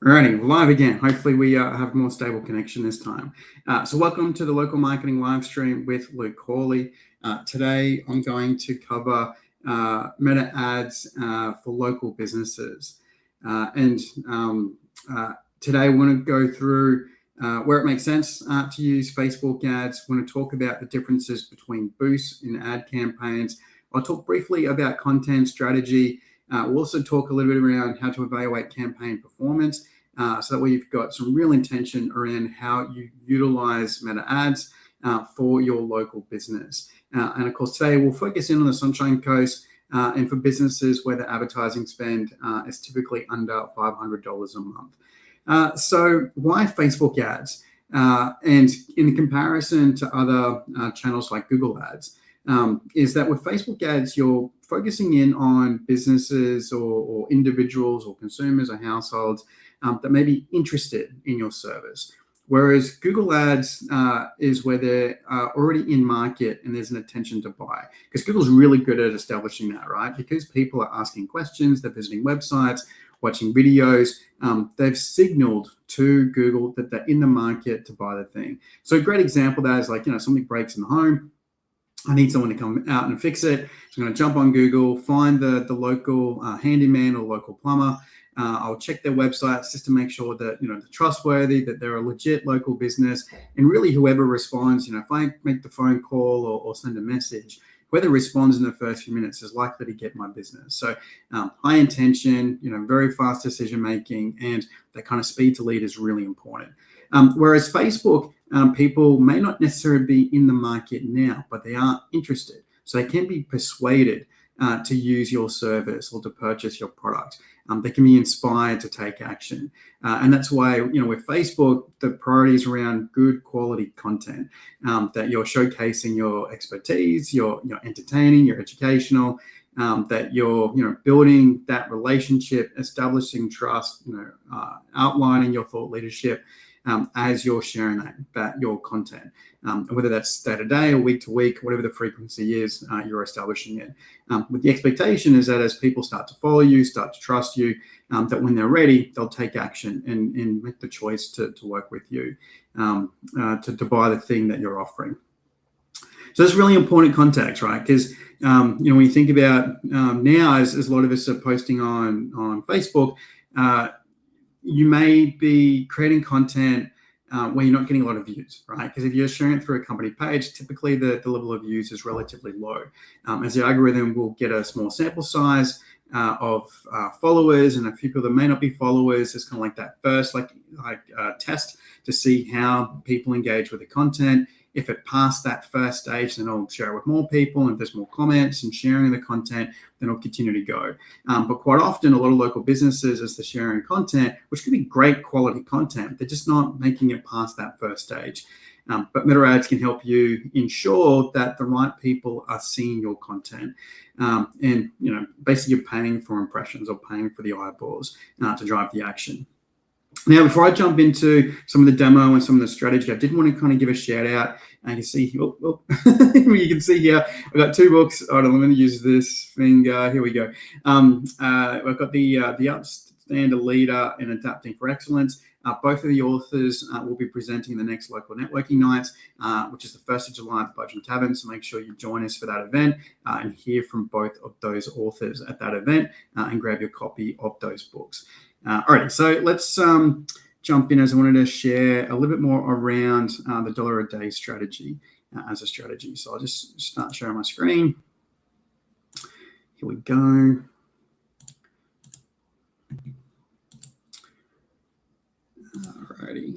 Alrighty, we're live again. Hopefully we have more stable connection this time. So welcome to the Local Marketing live stream with Luke Hawley. Today I'm going to cover meta ads for local businesses. Today we want to go through where it makes sense to use Facebook ads. We want to talk about the differences between boosts in ad campaigns. I'll talk briefly about content strategy. We'll also talk a little bit around how to evaluate campaign performance. So that way you've got some real intention around how you utilize meta ads for your local business. And of course, today we'll focus in on the Sunshine Coast and for businesses where the advertising spend is typically under $500 a month. So why Facebook ads? And in comparison to other channels like Google ads, is that with Facebook ads, you're focusing in on businesses or individuals or consumers or households that may be interested in your service. Whereas Google ads is where they're already in market and there's an intention to buy. Because Google's really good at establishing that, right? Because people are asking questions, they're visiting websites, watching videos, they've signaled to Google that they're in the market to buy the thing. So a great example of that is like, something breaks in the home. I need someone to come out and fix it. So I'm going to jump on Google, find the local handyman or local plumber. I'll check their websites just to make sure that, they're trustworthy, that they're a legit local business. And really whoever responds, if I make the phone call or send a message, whoever responds in the first few minutes is likely to get my business. So high intention, very fast decision making, and that kind of speed to lead is really important. Whereas Facebook, people may not necessarily be in the market now, but they are interested. So they can be persuaded to use your service or to purchase your product. They can be inspired to take action. And that's why, with Facebook, the priority is around good quality content, that you're showcasing your expertise, you're entertaining, you're educational, that you're building that relationship, establishing trust, outlining your thought leadership as you're sharing your content, whether that's day to day or week to week, whatever the frequency is, you're establishing it. With the expectation is that as people start to follow you, start to trust you, that when they're ready, they'll take action and make the choice to work with you, to buy the thing that you're offering. So that's really important context, right? Because when you think about now, as a lot of us are posting on Facebook, you may be creating content where you're not getting a lot of views, right? Because if you're sharing it through a company page, typically the level of views is relatively low. As the algorithm will get a small sample size of followers, and a few people that may not be followers, it's kind of like that first test to see how people engage with the content. If it passed that first stage, then I'll share it with more people. And if there's more comments and sharing the content, then I'll continue to go. But quite often, a lot of local businesses, as they're sharing content, which could be great quality content, they're just not making it past that first stage. But meta ads can help you ensure that the right people are seeing your content. And basically you're paying for impressions or paying for the eyeballs to drive the action. Now, before I jump into some of the demo and some of the strategy, I did want to kind of give a shout out. And you can see, you can see here, I've got two books. Hold on, let me use this finger. Here we go. I've got the Upstander Leader in Adapting for Excellence. Both of the authors will be presenting the next local networking nights, which is the 1st of July at the Budgeon Tavern. So make sure you join us for that event and hear from both of those authors at that event and grab your copy of those books. All right, so let's jump in, as I wanted to share a little bit more around the $1 a day strategy as a strategy. So I'll just start sharing my screen. Here we go. All righty.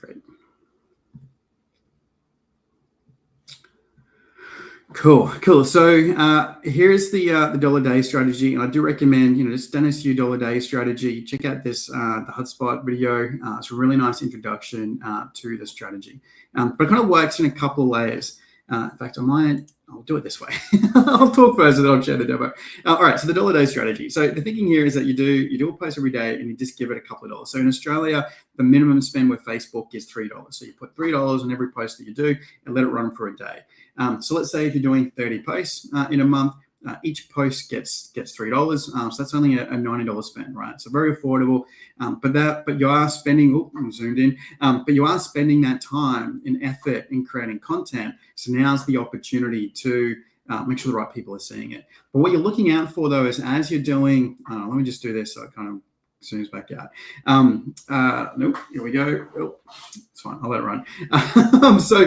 Great. Cool. So here's the $1 a day strategy, and I do recommend just Dennis Yu $1 a day strategy. Check out this the HubSpot video. It's a really nice introduction to the strategy, but it kind of works in a couple of layers. In fact, I'll do it this way. I'll talk first, and then I'll share the demo. All right. So the $1 a day strategy. So the thinking here is that you do a post every day, and you just give it a couple of dollars. So in Australia, the minimum spend with Facebook is $3. So you put $3 on every post that you do, and let it run for a day. So let's say if you're doing 30 posts in a month, each post gets $3. So that's only a $90 spend, right? So very affordable. But you are spending. Oh, I'm zoomed in. But you are spending that time and effort in creating content. So now's the opportunity to make sure the right people are seeing it. But what you're looking out for, though, is as you're doing, let me just do this so it kind of zooms back out. Nope, here we go. Oh, it's fine, I'll let it run. So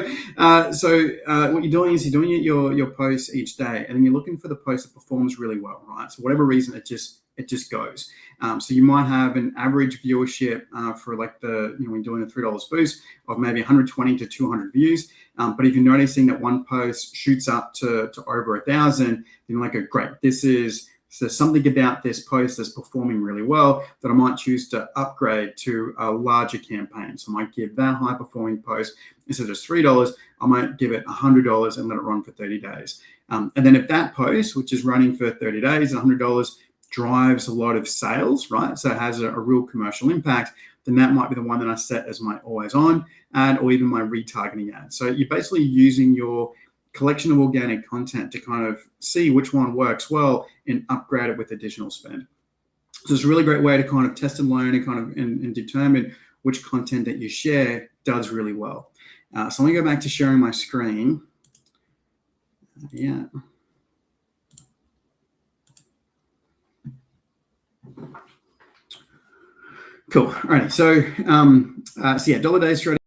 what you're doing is you're doing your posts each day, and then you're looking for the post that performs really well, right? So whatever reason, it just goes. So you might have an average viewership for like when you're doing a $3 boost of maybe 120 to 200 views. But if you're noticing that one post shoots up to over 1,000, then you're like, great, there's something about this post that's performing really well that I might choose to upgrade to a larger campaign. So I might give that high performing post, instead of just $3, I might give it $100 and let it run for 30 days. And then if that post, which is running for 30 days, $100, drives a lot of sales, right? So it has a real commercial impact, then that might be the one that I set as my always on ad or even my retargeting ad. So you're basically using your collection of organic content to kind of see which one works well and upgrade it with additional spend. So it's a really great way to kind of test and learn and kind of and determine which content that you share does really well. So let me go back to sharing my screen. Yeah. Cool. All right. So yeah, dollar day strategy.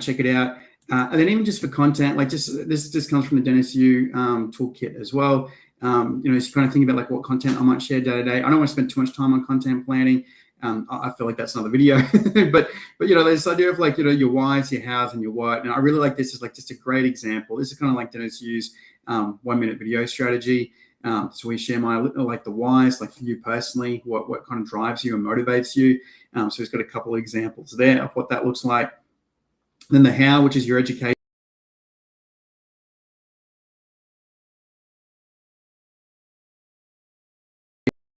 Check it out. And then even just for content, like this just comes from the Dennis Yu toolkit as well. So you kind of think about like what content I might share day to day. I don't want to spend too much time on content planning. I feel like that's another video, but this idea of like your whys, your hows, and your what. And I really like this as like just a great example. This is kind of like Dennis Yu's 1 minute video strategy. So we share like the whys, like for you personally, what kind of drives you and motivates you. So he's got a couple of examples there of what that looks like. Then the how, which is your education.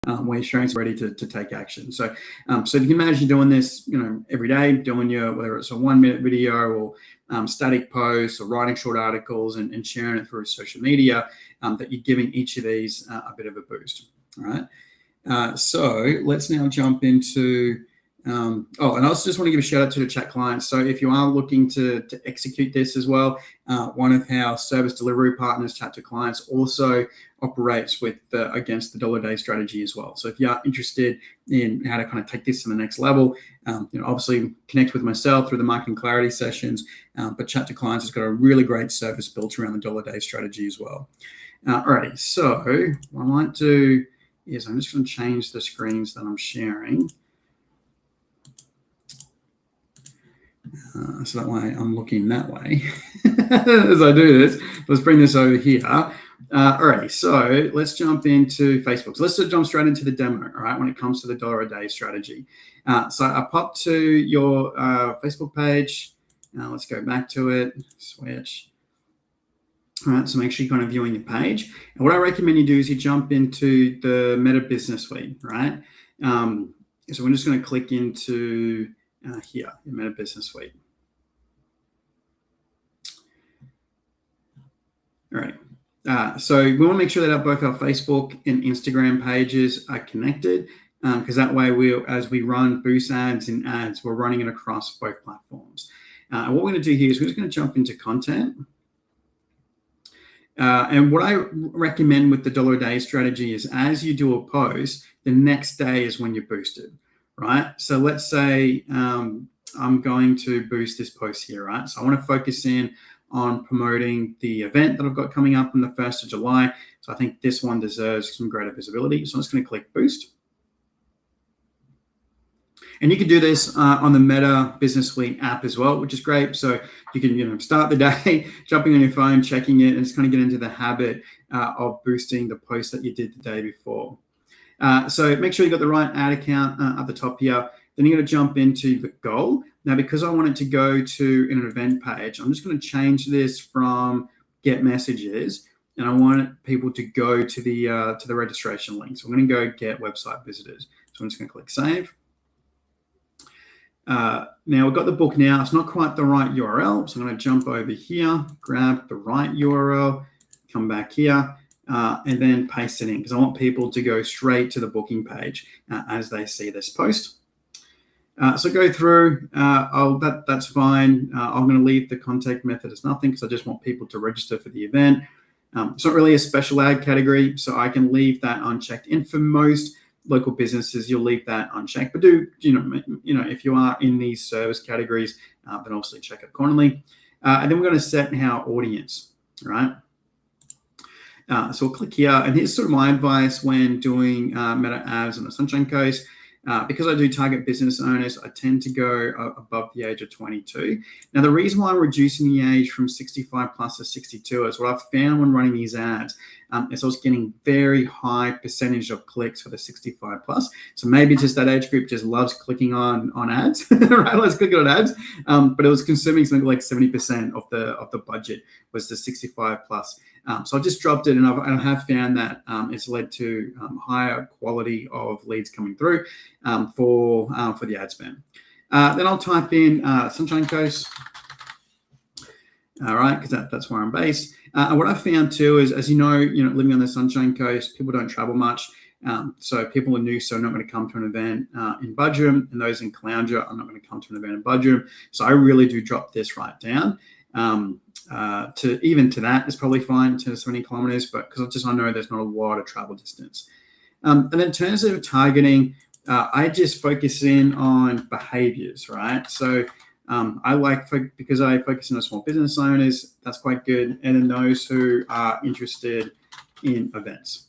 Where your strengths are ready to take action. So if you can imagine doing this, every day, doing whether it's a 1 minute video or static posts or writing short articles and sharing it through social media, that you're giving each of these a bit of a boost. All right. So let's now jump into. And I also just want to give a shout out to the chat clients. So if you are looking to execute this as well, one of our service delivery partners, Chat to Clients, also operates against the dollar day strategy as well. So if you are interested in how to kind of take this to the next level, obviously connect with myself through the marketing clarity sessions. But Chat to Clients has got a really great service built around the dollar day strategy as well. Alrighty, so what I might do is I'm just going to change the screens that I'm sharing. So that way I'm looking that way as I do this. Let's bring this over here. All right, so let's jump into Facebook. So let's just jump straight into the demo, all right, when it comes to the dollar a day strategy. So I popped to your Facebook page. Let's go back to it, switch. All right, so make sure you're kind of viewing your page. And what I recommend you do is you jump into the Meta Business Suite, right? So we're just going to click into here, the Meta Business Suite. All right. So we want to make sure that both our Facebook and Instagram pages are connected, because that way as we run boost ads and ads, we're running it across both platforms. And what we're going to do here is we're just going to jump into content. And what I recommend with the dollar a day strategy is as you do a post, the next day is when you're boosted, right? So let's say I'm going to boost this post here, right? So I want to focus in on promoting the event that I've got coming up on the 1st of July. So I think this one deserves some greater visibility. So I'm just going to click boost. And you can do this on the Meta Business Suite app as well, which is great. So you can start the day jumping on your phone, checking it, and just kind of get into the habit of boosting the post that you did the day before. So make sure you got the right ad account at the top here. Then you're going to jump into the goal. Now, because I want it to go to an event page, I'm just going to change this from get messages, and I want people to go to the registration link. So I'm going to go get website visitors. So I'm just going to click save. Now we've got the book now. It's not quite the right URL. So I'm going to jump over here, grab the right URL, come back here. and then paste it in, because I want people to go straight to the booking page as they see this post. So go through, that's fine. I'm going to leave the contact method as nothing, because I just want people to register for the event. It's not really a special ad category, so I can leave that unchecked. And for most local businesses, you'll leave that unchecked. But do, if you are in these service categories, then obviously check it accordingly. And then we're going to set our audience, right? So we'll click here, and here's sort of my advice when doing meta ads on the Sunshine Coast. Because I do target business owners, I tend to go above the age of 22. Now, the reason why I'm reducing the age from 65 plus to 62 is what I've found when running these ads is I was getting very high percentage of clicks for the 65 plus. So maybe just that age group just loves clicking on ads, right? Let's click on ads. But it was consuming something like 70% of the budget was the 65 plus. So I just dropped it, and I have found that it's led to higher quality of leads coming through for the ad spend. Then I'll type in Sunshine Coast, all right, because that's where I'm based. And what I found too is, as you know, living on the Sunshine Coast, people don't travel much. So people in Noosa are not going to come to an event in Budgerum, and those in Caloundra are not going to come to an event in Budgerum. So I really do drop this right down. To that is probably fine to 70 kilometers, but because I know there's not a lot of travel distance. And then in terms of targeting, I just focus in on behaviors, right? So because I focus on small business owners, that's quite good. And then those who are interested in events.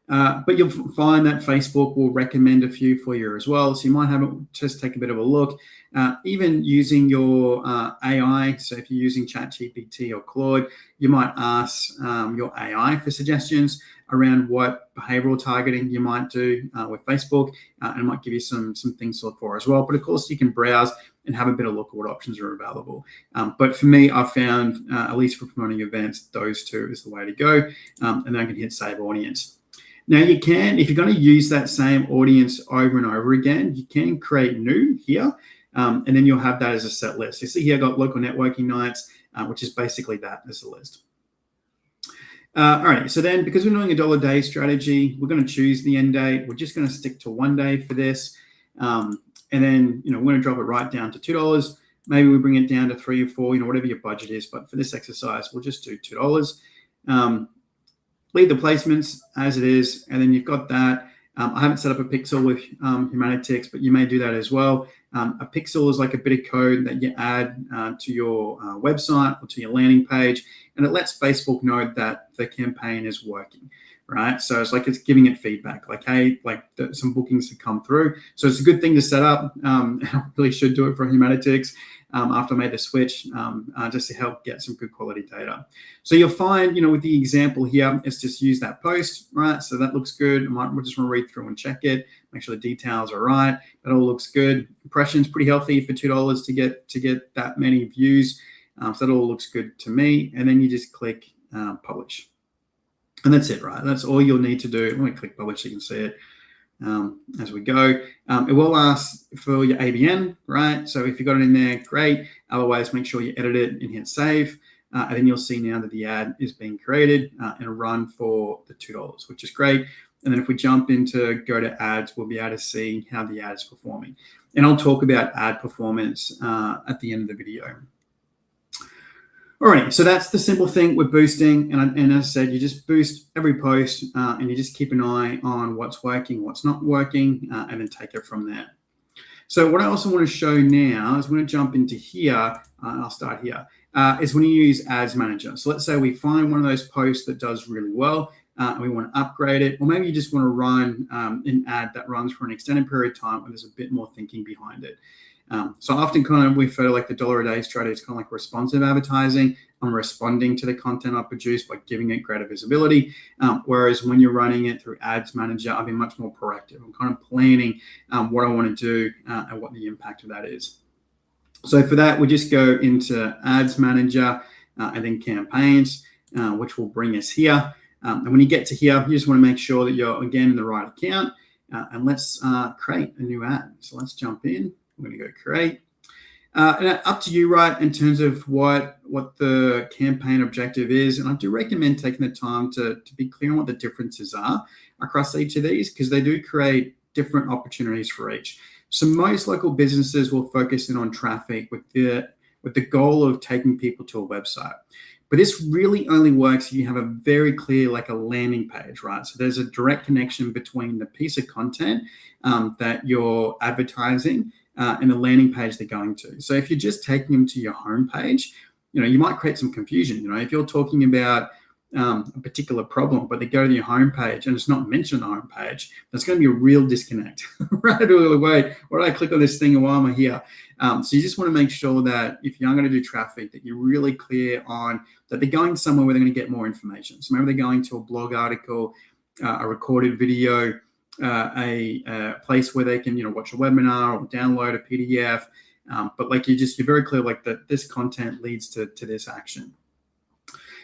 But you'll find that Facebook will recommend a few for you as well. So you might have just take a bit of a look. Even using your AI, so if you're using ChatGPT or Claude, you might ask your AI for suggestions around what behavioral targeting you might do with Facebook, and it might give you some things to look for as well. But of course, you can browse and have a bit of look at what options are available. But for me, I've found, at least for promoting events, those two is the way to go. And then I can hit Save Audience. Now you can, if you're going to use that same audience over and over again, you can create new here, and then you'll have that as a set list. You see here, I've got local networking nights, which is basically that as a list. All right, so then because we're doing a $1 a day strategy, we're going to choose the end date. We're just going to stick to 1 day for this. And then, we're going to drop it right down to $2. Maybe we bring it down to 3 or 4, whatever your budget is. But for this exercise, we'll just do $2. Leave the placements as it is, and then you've got that. I haven't set up a pixel with Humanitics, but you may do that as well. A pixel is like a bit of code that you add to your website or to your landing page, and it lets Facebook know that the campaign is working, right? So it's like it's giving it feedback, like, hey, some bookings have come through. So it's a good thing to set up. I really should do it for Humanitics after I made the switch, just to help get some good quality data. So you'll find, with the example here, it's just use that post, right? So that looks good. We'll just want to read through and check it, make sure the details are right. That all looks good. Impressions pretty healthy for $2 to get that many views. So that all looks good to me. And then you just click publish. And that's it, right? That's all you'll need to do. Let me click publish so you can see it. As we go, it will ask for your ABN, right? So if you got it in there, great. Otherwise, make sure you edit it and hit save. And then you'll see now that the ad is being created and run for the $2, which is great. And then if we jump into go to ads, we'll be able to see how the ad is performing. And I'll talk about ad performance at the end of the video. Alrighty, so that's the simple thing with boosting. And as I said, you just boost every post and you just keep an eye on what's working, what's not working, and then take it from there. So what I also want to show now is we're going to jump into here, and I'll start here, is when you use Ads Manager. So let's say we find one of those posts that does really well, and we want to upgrade it, or maybe you just want to run an ad that runs for an extended period of time where there's a bit more thinking behind it. So often kind of we refer to like the $1 a day strategy. It's kind of like responsive advertising. I'm responding to the content I produce by giving it greater visibility. Whereas when you're running it through Ads Manager, I've been much more proactive. I'm kind of planning what I want to do and what the impact of that is. So for that, we just go into Ads Manager and then Campaigns, which will bring us here. And when you get to here, you just want to make sure that you're, again, in the right account. And let's create a new ad. So let's jump in. I'm going to go create. And up to you, right, in terms of what the campaign objective is. And I do recommend taking the time to be clear on what the differences are across each of these, because they do create different opportunities for each. So most local businesses will focus in on traffic with the goal of taking people to a website. But this really only works if you have a very clear, like a landing page, right? So there's a direct connection between the piece of content that you're advertising and the landing page they're going to. So if you're just taking them to your homepage, you might create some confusion. If you're talking about a particular problem, but they go to your homepage and it's not mentioned on the homepage, there's going to be a real disconnect. Right? Wait, why did I click on this thing and why am I here? So you just want to make sure that if you're going to do traffic, that you're really clear on that they're going somewhere where they're going to get more information. So maybe they're going to a blog article, a recorded video, a place where they can watch a webinar or download a PDF. But like you're very clear like that this content leads to this action.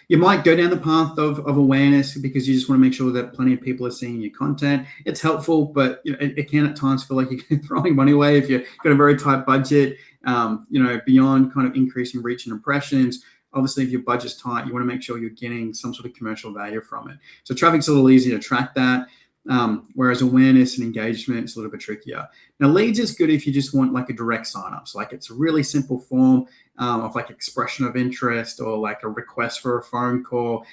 You might go down the path of awareness because you just want to make sure that plenty of people are seeing your content. It's helpful, but it can at times feel like you're throwing money away if you've got a very tight budget. Beyond kind of increasing reach and impressions. Obviously, if your budget's tight, you want to make sure you're getting some sort of commercial value from it. So traffic's a little easier to track that. Whereas awareness and engagement is a little bit trickier. Now, leads is good if you just want like a direct sign-up. So like it's a really simple form of like expression of interest or like a request for a phone call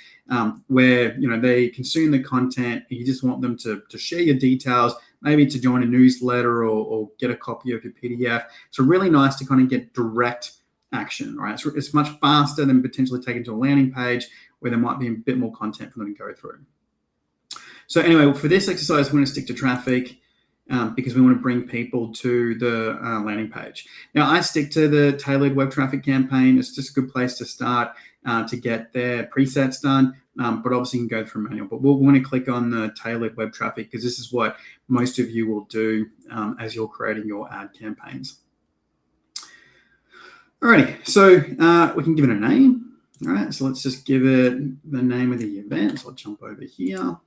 where, they consume the content and you just want them to share your details, maybe to join a newsletter or get a copy of your PDF. So really nice to kind of get direct action, right? So it's much faster than potentially taking to a landing page where there might be a bit more content for them to go through. So anyway, for this exercise, we're going to stick to traffic because we want to bring people to the landing page. Now, I stick to the tailored web traffic campaign. It's just a good place to start to get their presets done, but obviously you can go through manual. But we'll want to click on the tailored web traffic because this is what most of you will do as you're creating your ad campaigns. Alrighty, so we can give it a name. All right, so let's just give it the name of the event. So I'll jump over here.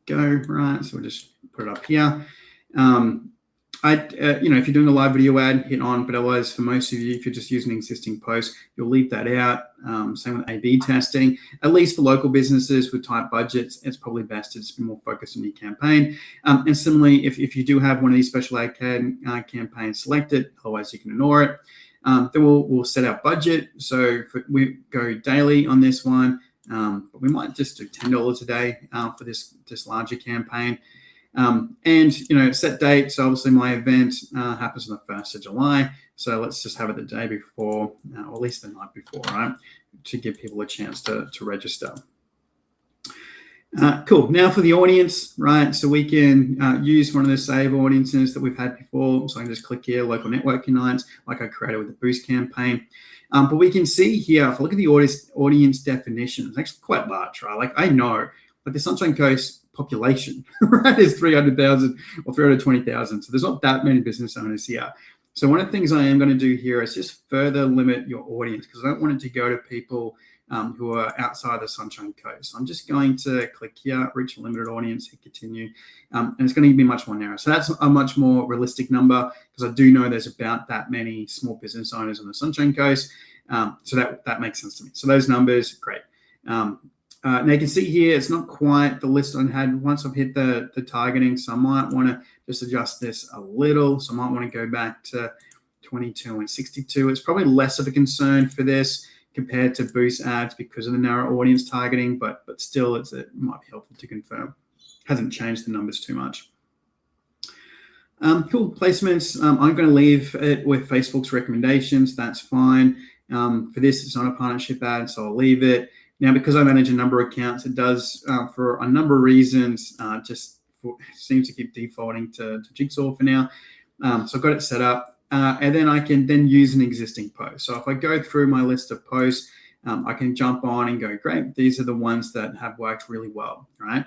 Go right, so we'll just put it up here. If you're doing a live video ad, hit on, but otherwise for most of you, if you're just using an existing post, you'll leave that out. Same with A/B testing. At least for local businesses with tight budgets, it's probably best to just be more focused on your campaign. And similarly, if you do have one of these special ad campaigns selected, otherwise you can ignore it. Then we'll set our budget. So we go daily on this one. But we might just do $10 a day for this larger campaign. And, set date. So obviously my event happens on the 1st of July. So let's just have it the day before, or at least the night before, right? To give people a chance to register. Cool. Now for the audience, right? So we can use one of the save audiences that we've had before. So I can just click here, local networking nights, like I created with the Boost campaign. But we can see here, if I look at the audience definition, it's actually quite large, right? Like I know, like the Sunshine Coast population, right, is 300,000 or 320,000. So there's not that many business owners here. So one of the things I am going to do here is just further limit your audience because I don't want it to go to people who are outside the Sunshine Coast. So I'm just going to click here, reach a limited audience, hit continue, and it's going to be much more narrow. So that's a much more realistic number because I do know there's about that many small business owners on the Sunshine Coast. So that makes sense to me. So those numbers, great. Now you can see here, it's not quite the list I had once I've hit the targeting. So I might want to just adjust this a little. So I might want to go back to 22 and 62. It's probably less of a concern for this compared to Boost ads because of the narrow audience targeting, but still it might be helpful to confirm. Hasn't changed the numbers too much. Cool, placements. I'm going to leave it with Facebook's recommendations. That's fine. For this, it's not a partnership ad, so I'll leave it. Now, because I manage a number of accounts, it does, for a number of reasons, seems to keep defaulting to Jigsaw for now. So I've got it set up. And then I can then use an existing post. So if I go through my list of posts, I can jump on and go, great, these are the ones that have worked really well, right?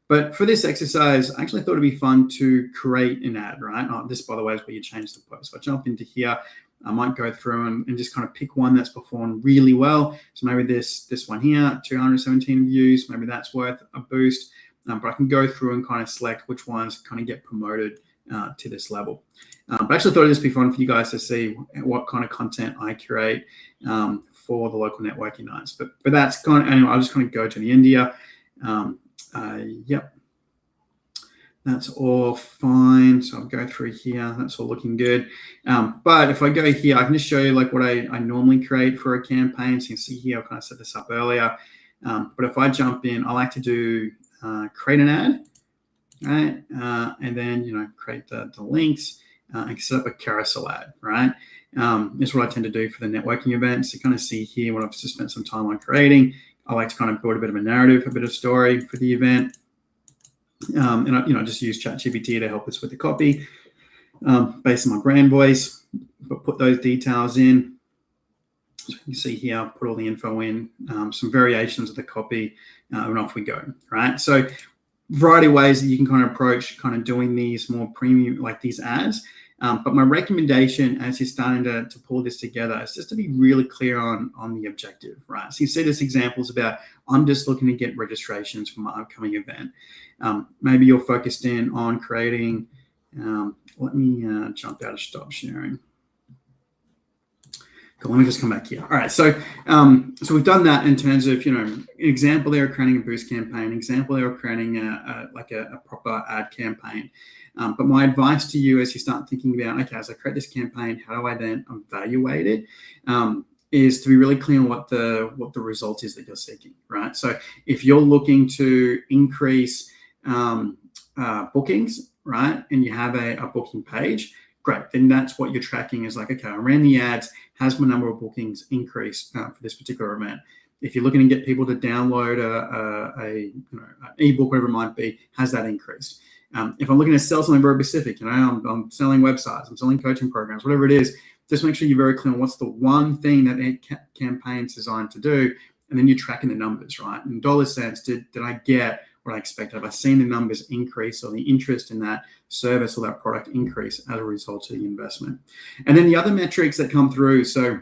But for this exercise, I actually thought it'd be fun to create an ad, right? This, by the way, is where you change the post. So I jump into here. I might go through and just kind of pick one that's performed really well. So maybe this one here, 217 views, maybe that's worth a boost. But I can go through and kind of select which ones kind of get promoted to this level. But I actually thought it'd just be fun for you guys to see what kind of content I curate for the local networking nights. But that's kind of, anyway, I'll just kind of go to the India. Yep. That's all fine. So I'll go through here. That's all looking good. But if I go here, I can just show you like what I normally create for a campaign. So you can see here, I kind of set this up earlier. But if I jump in, I like to do create an ad, right? And then, create the links and set up a carousel ad, right? This is what I tend to do for the networking events. You kind of see here what I've just spent some time on creating. I like to kind of build a bit of a narrative, a bit of story for the event. And I just use ChatGPT to help us with the copy based on my brand voice, but put those details in. So you can see here, put all the info in, some variations of the copy, and off we go, right? So variety of ways that you can kind of approach kind of doing these more premium, like these ads. But my recommendation as you're starting to pull this together is just to be really clear on the objective, right? So you see this examples about, I'm just looking to get registrations for my upcoming event. Maybe you're focused in on creating, let me jump out of stop sharing. Cool, let me just come back here. All right, so we've done that in terms of, an example there of creating a boost campaign, example there of creating a proper ad campaign. But my advice to you as you start thinking about, okay, as I create this campaign, how do I then evaluate it? Is to be really clear on what the result is that you're seeking, right? So if you're looking to increase bookings, right, and you have a booking page, great, then that's what you're tracking is like, okay, I ran the ads, has my number of bookings increased for this particular event? If you're looking to get people to download an ebook, whatever it might be, has that increased? If I'm looking to sell something very specific, I'm selling websites, I'm selling coaching programs, whatever it is, just make sure you're very clear on what's the one thing that a campaign's designed to do, and then you're tracking the numbers, right? In dollar cents, did I get what I expected? Have I seen the numbers increase or the interest in that service or that product increase as a result of the investment? And then the other metrics that come through, so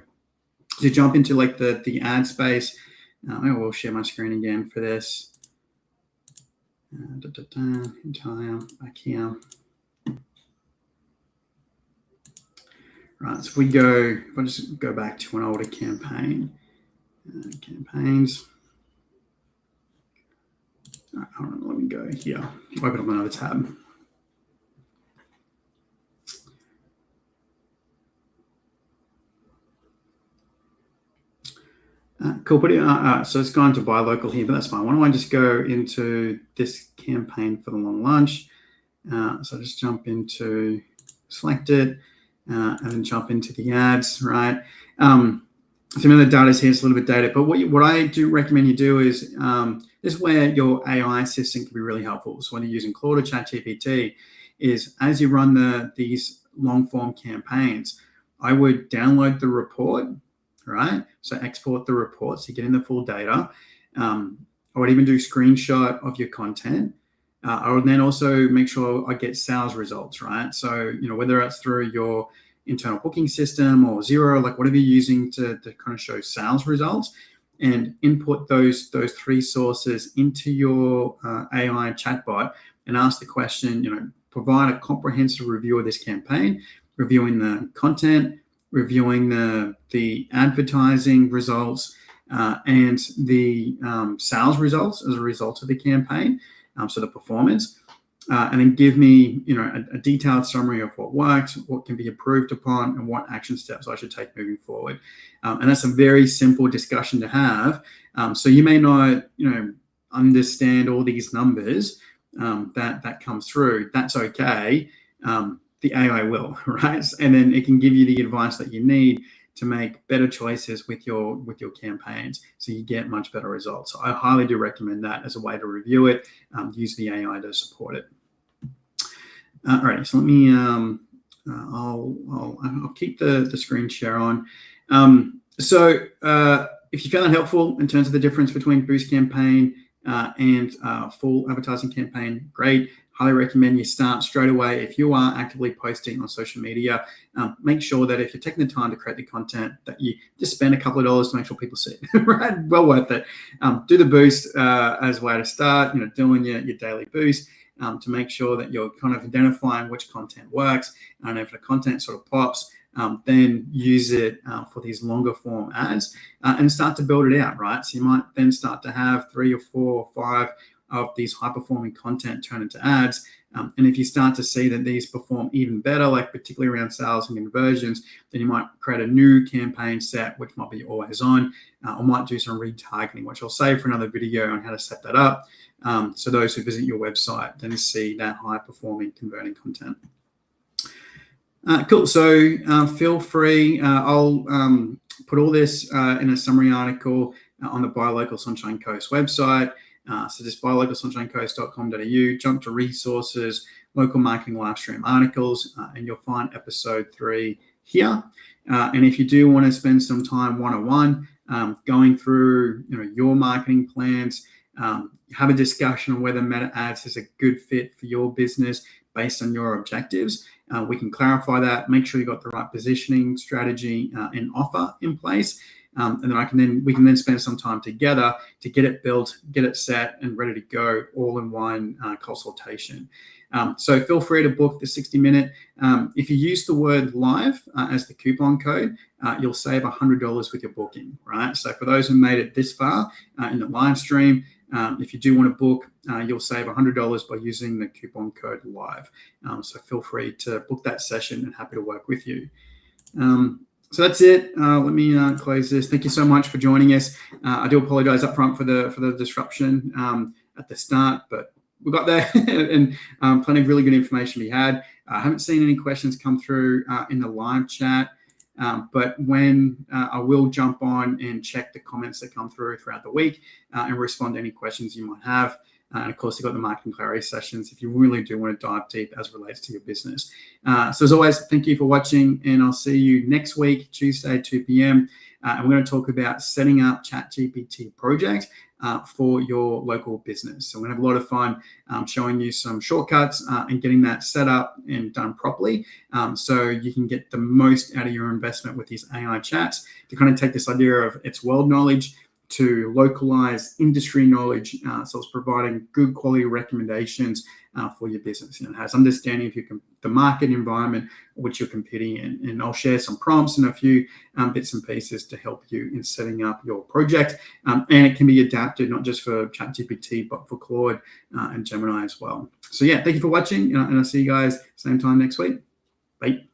to jump into like the ad space, I will share my screen again for this. Entire back here. Right, so if I just go back to an older campaign, campaigns. All right, hold on, let me go here. Open up another tab. Cool, so it's gone to buy local here, but that's fine. Why don't I just go into this campaign for the long lunch? So I just jump into, select it, and then jump into the ads, right? Some of the data is here, it's a little bit dated, but what I do recommend you do is, this is where your AI assistant can be really helpful. So when you're using Claude or ChatGPT, is as you run these long form campaigns, I would download the report, right? So export the report so you get in the full data. I would even do screenshot of your content. I would then also make sure I get sales results, right? So, whether it's through your internal booking system or Xero, like whatever you're using to kind of show sales results, and input those three sources into your AI chatbot and ask the question, provide a comprehensive review of this campaign, reviewing the content, reviewing the advertising results and the sales results as a result of the campaign, so the performance, and then give me a detailed summary of what worked, what can be improved upon, and what action steps I should take moving forward. And that's a very simple discussion to have. So you may not understand all these numbers that comes through. That's okay. The AI will, right? And then it can give you the advice that you need to make better choices with your campaigns, so you get much better results. So I highly do recommend that as a way to review it. Use the AI to support it. All right, so let me. I'll keep the screen share on. So if you found that helpful in terms of the difference between Boost campaign and full advertising campaign, great. Highly recommend you start straight away. If you are actively posting on social media, make sure that if you're taking the time to create the content, that you just spend a couple of dollars to make sure people see it, right? Well worth it. Do the boost as a way to start, doing your daily boost. to make sure that you're kind of identifying which content works. And if the content sort of pops, then use it for these longer form ads and start to build it out, right? So you might then start to have 3 or 4 or 5 of these high performing content turn into ads. And if you start to see that these perform even better, like particularly around sales and conversions, then you might create a new campaign set, which might be always on, or might do some retargeting, which I'll save for another video on how to set that up. So those who visit your website then see that high performing converting content. Cool. So feel free. I'll put all this in a summary article on the Buy Local Sunshine Coast website. So just buylocalsunshinecoast.com.au, jump to resources, local marketing live stream articles, and you'll find episode 3 here. And if you do want to spend some time one-on-one going through your marketing plans, have a discussion on whether Meta Ads is a good fit for your business based on your objectives. We can clarify that, make sure you've got the right positioning, strategy, and offer in place. And then we can then spend some time together to get it built, get it set, and ready to go all in one consultation. So feel free to book the 60-minute. If you use the word live as the coupon code, you'll save $100 with your booking, right? So for those who made it this far in the live stream, if you do want to book, you'll save $100 by using the coupon code live. So feel free to book that session and happy to work with you. So that's it. Let me close this. Thank you so much for joining us. I do apologize up front for the disruption at the start, but we got there and plenty of really good information we had. I haven't seen any questions come through in the live chat, but when I will jump on and check the comments that come through throughout the week and respond to any questions you might have. And of course, you've got the marketing clarity sessions if you really do want to dive deep as it relates to your business. So as always, thank you for watching, and I'll see you next week, Tuesday, 2 p.m. And we're going to talk about setting up ChatGPT projects for your local business. So we're going to have a lot of fun showing you some shortcuts and getting that set up and done properly so you can get the most out of your investment with these AI chats to kind of take this idea of its world knowledge to localize industry knowledge, so it's providing good quality recommendations for your business. And it has understanding of the market environment which you're competing in. And I'll share some prompts and a few bits and pieces to help you in setting up your project. And it can be adapted not just for ChatGPT, but for Claude and Gemini as well. So yeah, thank you for watching, and I'll see you guys same time next week. Bye.